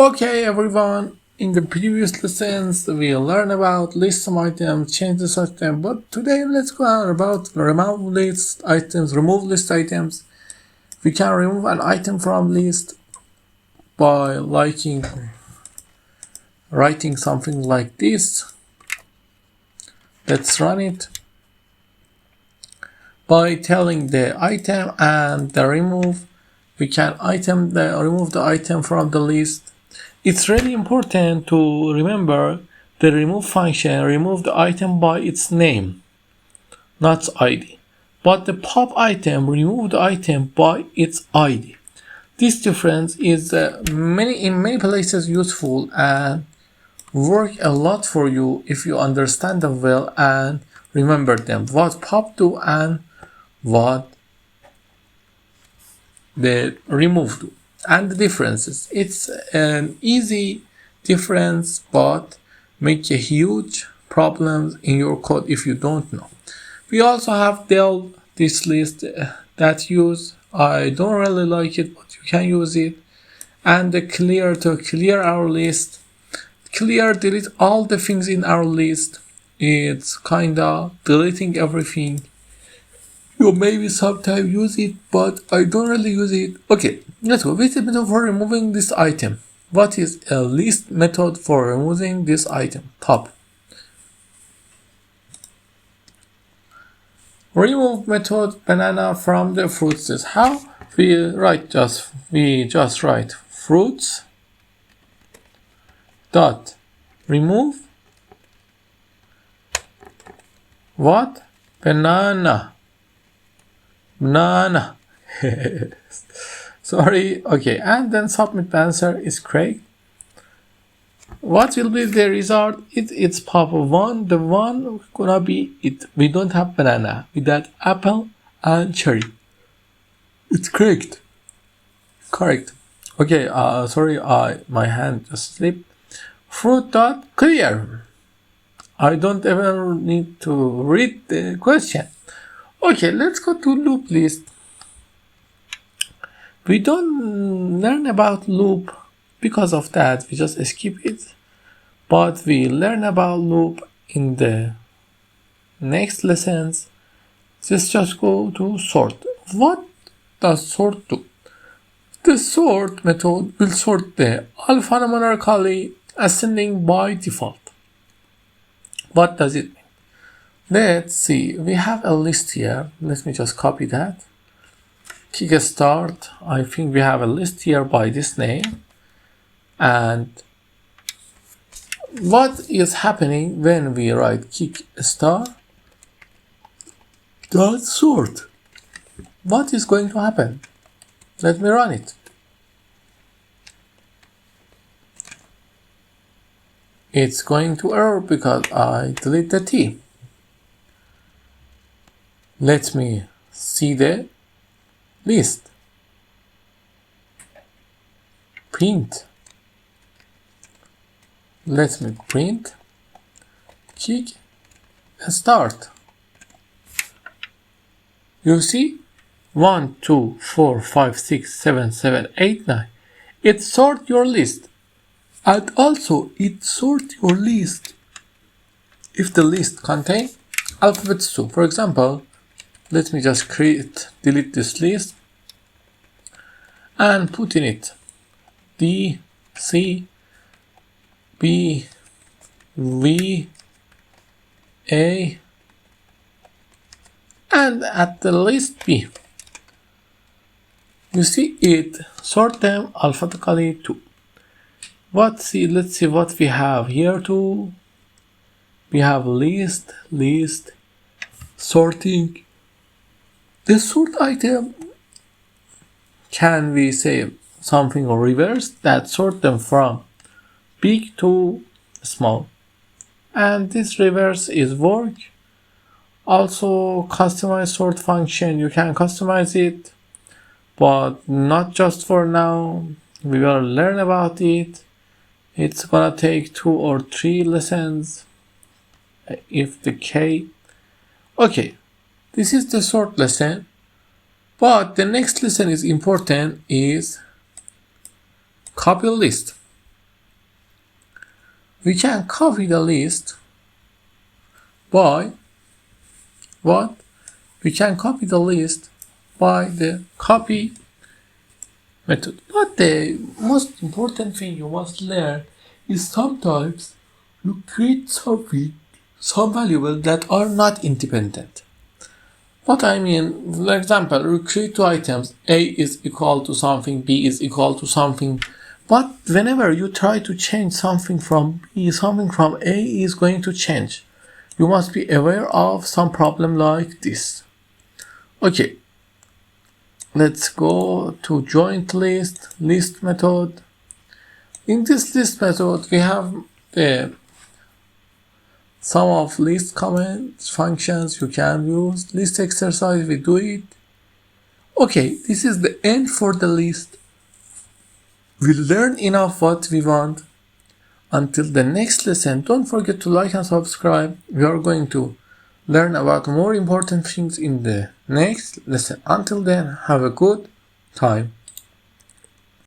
Okay, everyone. In the previous lessons, we learned about list some items, change the system. But today, let's go on about remove list items. Remove list items. We can remove an item from list by writing something like this. Let's run it by telling the item and the remove. We can remove the item from the list. It's really important to remember the remove function remove the item by its name, not ID. But the pop item remove the item by its ID. This difference is in many places useful and work a lot for you if you understand them well and remember them. What pop do and what the remove do. And the differences. It's an easy difference, but make a huge problems in your code if you don't know. We also have del this list that use. I don't really like it, but you can use it. And the clear to clear our list. Clear delete all the things in our list. It's kinda deleting everything. You maybe sometimes use it, but I don't really use it. Okay, let's go. What's the method for removing this item? What is a list method for removing this item? Top. Remove method banana from the fruits list. How? We just write fruits dot remove what? Banana. Sorry. Okay, and then submit the answer is correct. What will be the result? It's pop of 1. The 1 gonna be it. We don't have banana. We got apple and cherry. It's correct. Correct. Okay. Sorry. My hand just slipped. Fruit dot clear. I don't ever need to read the question. Okay, let's go to loop list. We don't learn about loop because of that. We just skip it. But we learn about loop in the next lessons. Let's just go to sort. What does sort do? The sort method will sort the alphanumerically ascending by default. What does it mean? Let's see, we have a list here. Let me just copy that. Kickstart. I think we have a list here by this name. And what is happening when we write kickstart dot sort? What is going to happen? Let me run it. It's going to error because I delete the T. Let me see the list. Print. Let me print. Kick and start. You see? 1, 2, 4, 5, 6, 7, 7, 8, 9. It sort your list. And also it sort your list if the list contains alphabets too. For example, let me just delete this list and put in it D, C, B, V, A, and at the list B. You see it sort them alphabetically too. Let's see what we have here too. We have list, sorting. The sort item, can we say something or reverse that sort them from big to small? And this reverse is work. Also customize sort function. You can customize it, but not just for now. We will learn about it. It's gonna take 2 or 3 lessons if the K. Okay, this is the sort lesson, but the next lesson is important, is copy list. We can copy the list by what? We can copy the list by the copy method. But the most important thing you must learn is sometimes you create something, some variables that are not independent. What I mean, for example, you create two items, A is equal to something, B is equal to something. But whenever you try to change something from B, something from A is going to change. You must be aware of some problem like this. Okay, let's go to joint list method. In this list method, we have the sum of list comments, functions you can use. List exercise, we do it. Okay, this is the end for the list. We learn enough what we want. Until the next lesson, don't forget to like and subscribe. We are going to learn about more important things in the next lesson. Until then, have a good time.